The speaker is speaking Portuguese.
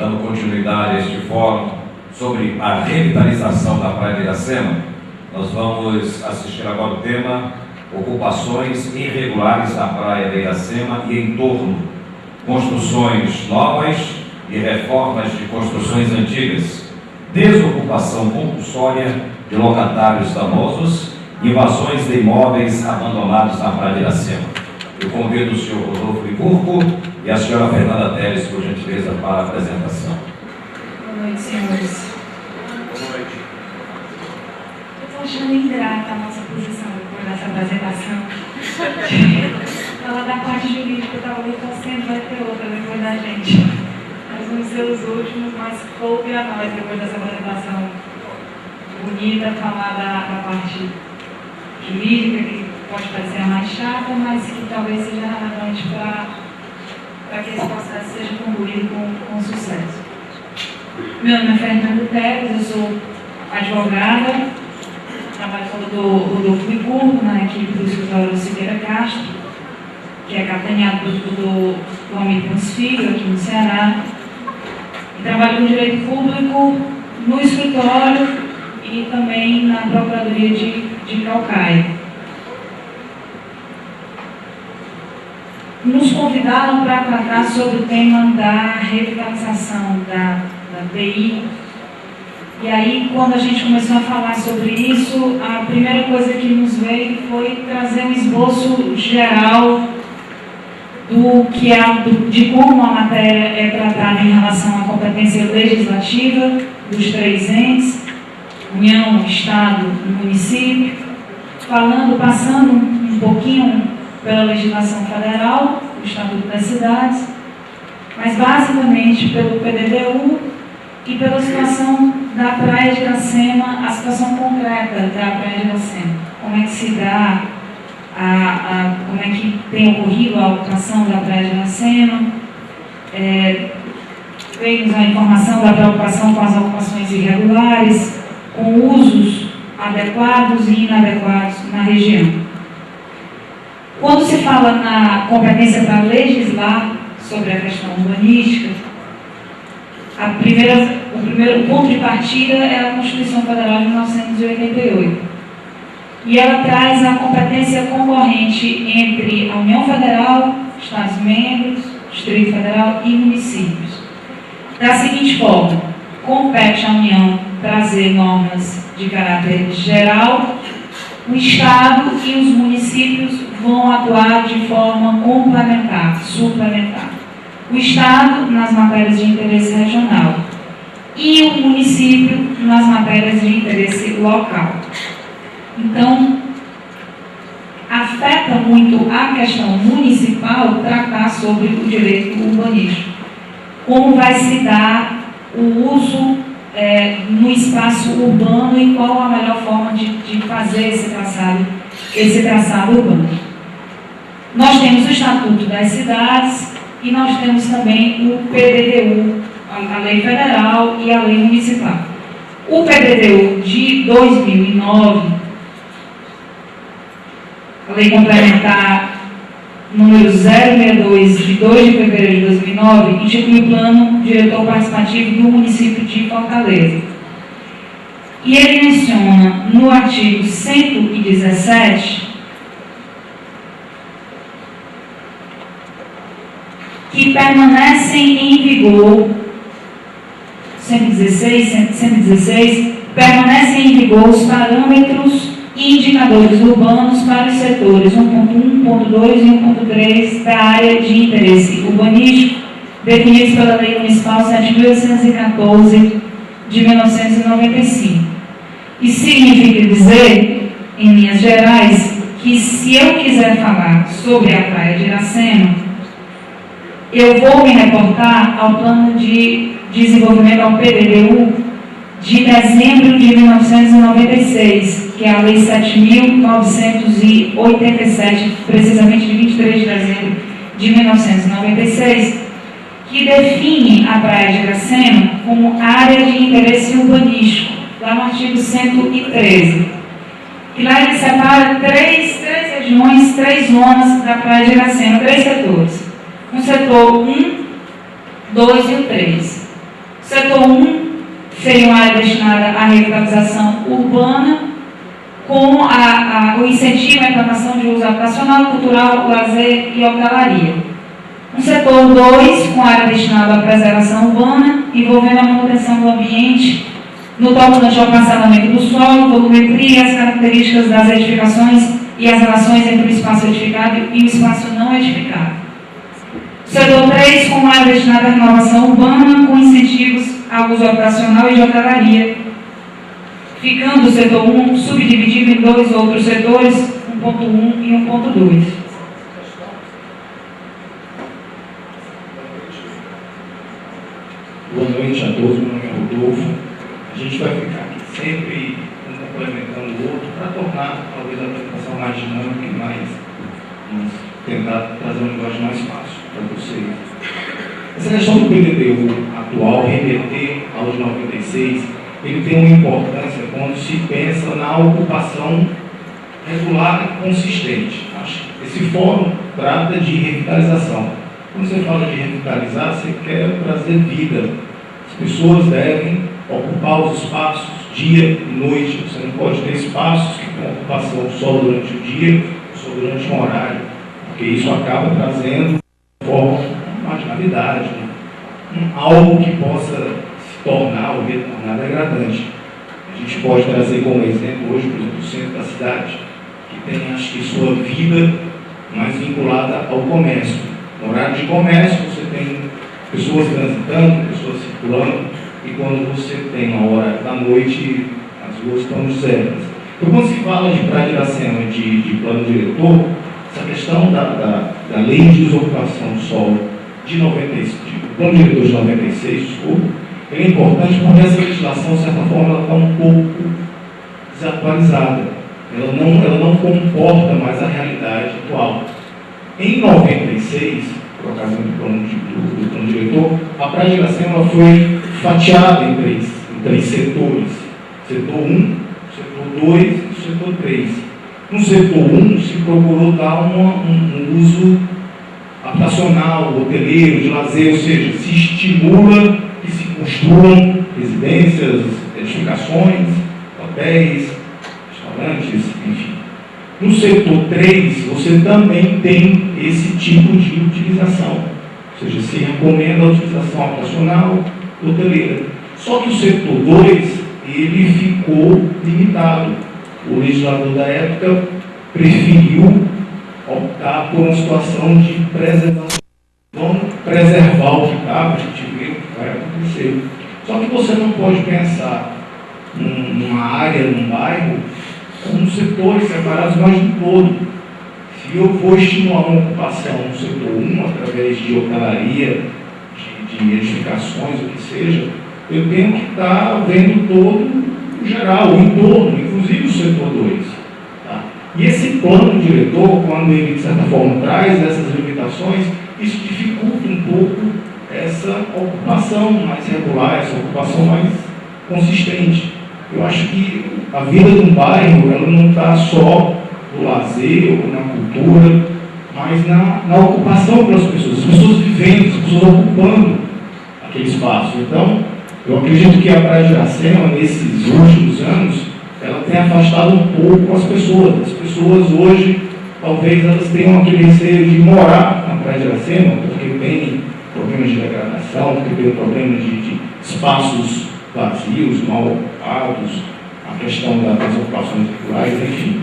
dando continuidade a este fórum sobre a revitalização da Praia de Iracema, nós vamos assistir agora o tema Ocupações irregulares da Praia de Iracema e em torno, construções novas e reformas de construções antigas, desocupação compulsória de locatários danosos, invasões de imóveis abandonados na Praia de Iracema. Eu convido o senhor Rodolfo Licurgo e a senhora Fernanda Teles, por gentileza, para a apresentação. Boa noite, senhores. Boa noite. Eu estou achando ingrata a nossa posição depois dessa apresentação. Falar da parte jurídica, eu estava ali torcendo, vai ter outra depois da gente. Nós vamos ser os últimos, mas coube a nós, depois dessa apresentação bonita, falar da parte jurídica, que pode parecer a mais chata, mas que talvez seja relevante para que esse processo seja concluído com sucesso. Meu nome é Fernanda Teles, eu sou advogada, trabalho com o Rodolfo Licurgo na equipe do escritório Siqueira Castro, que é capitaneado do amigo Pontes Filho, aqui no Ceará, e trabalho com direito público no escritório e também na Procuradoria de Caucaia. Nos convidaram para tratar sobre o tema da revitalização da TI. E aí, quando a gente começou a falar sobre isso, a primeira coisa que nos veio foi trazer um esboço geral de como a matéria é tratada em relação à competência legislativa dos três entes, União, Estado e Município, passando um pouquinho pela legislação federal, o Estatuto das Cidades, mas basicamente pelo PDDU e pela situação da Praia de Iracema, a situação concreta da Praia de Iracema. Como é que se dá, como é que tem ocorrido a ocupação da Praia de Iracema. Veio a informação da preocupação com as ocupações irregulares, com usos adequados e inadequados na região. Quando se fala na competência para legislar sobre a questão urbanística, o primeiro ponto de partida é a Constituição Federal de 1988. E ela traz a competência concorrente entre a União Federal, Estados-membros, Distrito Federal e municípios. Da seguinte forma: compete à União trazer normas de caráter geral, o Estado e os municípios vão atuar de forma complementar, suplementar. O Estado nas matérias de interesse regional e o município nas matérias de interesse local. Então, afeta muito a questão municipal tratar sobre o direito urbanístico. Como vai se dar o uso no espaço urbano e qual a melhor forma de fazer esse traçado urbano. Nós temos o Estatuto das Cidades e nós temos também o PDDU, a Lei Federal e a Lei Municipal. O PDDU de 2009, a Lei Complementar número 062, de 2 de fevereiro de 2009, institui o Plano Diretor Participativo do município de Fortaleza. E ele menciona no artigo 117 que permanecem em vigor, 116, permanecem em vigor os parâmetros e indicadores urbanos para os setores 1.1, 1.2 e 1.3 da área de interesse urbanístico, definidos pela Lei Municipal 7.814 de 1995. Isso significa dizer, em linhas gerais, que se eu quiser falar sobre a Praia de Iracema, eu vou me reportar ao Plano de Desenvolvimento, ao PDDU, de dezembro de 1996, que é a Lei 7.987, precisamente de 23 de dezembro de 1996, que define a Praia de Iracema como área de interesse urbanístico, lá no artigo 113. E lá ele separa três regiões, 3 zonas da Praia de Iracema, 3 setores. Um setor 1, 2 e o 3. Setor 1 seria uma área destinada à revitalização urbana, com o incentivo à implantação de uso habitacional, cultural, lazer e hotelaria. Um setor 2, com área destinada à preservação urbana, envolvendo a manutenção do ambiente, no tocante ao parcelamento do solo, volumetria, as características das edificações e as relações entre o espaço edificado e o espaço não edificado. Setor 3, com área destinada à renovação urbana, com incentivos ao uso habitacional e de hotelaria, ficando o setor 1 subdividido em dois outros setores, 1.1 e 1.2. Boa noite a todos, meu nome é Rodolfo. A gente vai ficar aqui sempre um complementando o outro para tornar talvez a apresentação mais dinâmica e mais tentar trazer uma linguagem mais fácil para vocês. Essa questão do PDDU atual, remeter aos 96, ele tem uma importância quando se pensa na ocupação regular e consistente. Esse fórum trata de revitalização. Quando você fala de revitalizar, você quer trazer vida. As pessoas devem ocupar os espaços dia e noite. Você não pode ter espaços que têm ocupação só durante o dia, só durante um horário, porque isso acaba trazendo forma marginalidade, algo que possa se tornar ou retornar degradante. A gente pode trazer como exemplo hoje, por exemplo, o centro da cidade, que tem, acho que, sua vida mais vinculada ao comércio. No horário de comércio, você tem pessoas transitando, pessoas circulando, e quando você tem uma hora da noite, as ruas estão desertas. Então, quando se fala de Praia de Iracema, de plano diretor, essa questão da lei de desocupação do solo de 96, do plano diretor de 96, desculpa, é importante porque essa legislação, de certa forma, ela está um pouco desatualizada. Ela não comporta mais a realidade atual. Em 96, por ocasião do plano diretor, a Praia de Iracema foi fatiada em três setores. Setor 1, setor 2 e setor 3. No setor 1, se procurou dar um uso habitacional, hoteleiro, de lazer, ou seja, se estimula que se construam residências, edificações, hotéis, restaurantes, enfim. No setor 3, você também tem esse tipo de utilização, ou seja, se recomenda a utilização habitacional, hoteleira. Só que o setor 2, ele ficou limitado. O legislador da época preferiu optar por uma situação de preservação. Vamos preservar o que estava, a gente vê o que vai acontecer. Só que você não pode pensar numa área, num bairro, como setores separados, mas no todo. Se eu vou estimular uma ocupação no setor 1, através de hotelaria, de edificações, o que seja, eu tenho que estar vendo todo o geral, o entorno, inclusive o setor 2. Tá? E esse plano diretor, quando ele, de certa forma, traz essas limitações, isso dificulta um pouco essa ocupação mais regular, essa ocupação mais consistente. Eu acho que a vida de um bairro, ela não está só no lazer ou na cultura, mas na ocupação pelas pessoas, as pessoas vivendo, as pessoas ocupando aquele espaço. Então, eu acredito que a Praia de Iracema, nesses últimos anos, ela tem afastado um pouco as pessoas. As pessoas hoje, talvez elas tenham aquele receio de morar na Praia de Iracema, porque tem problemas de degradação, porque tem problema de espaços vazios, mal ocupados, a questão das ocupações regulares, enfim.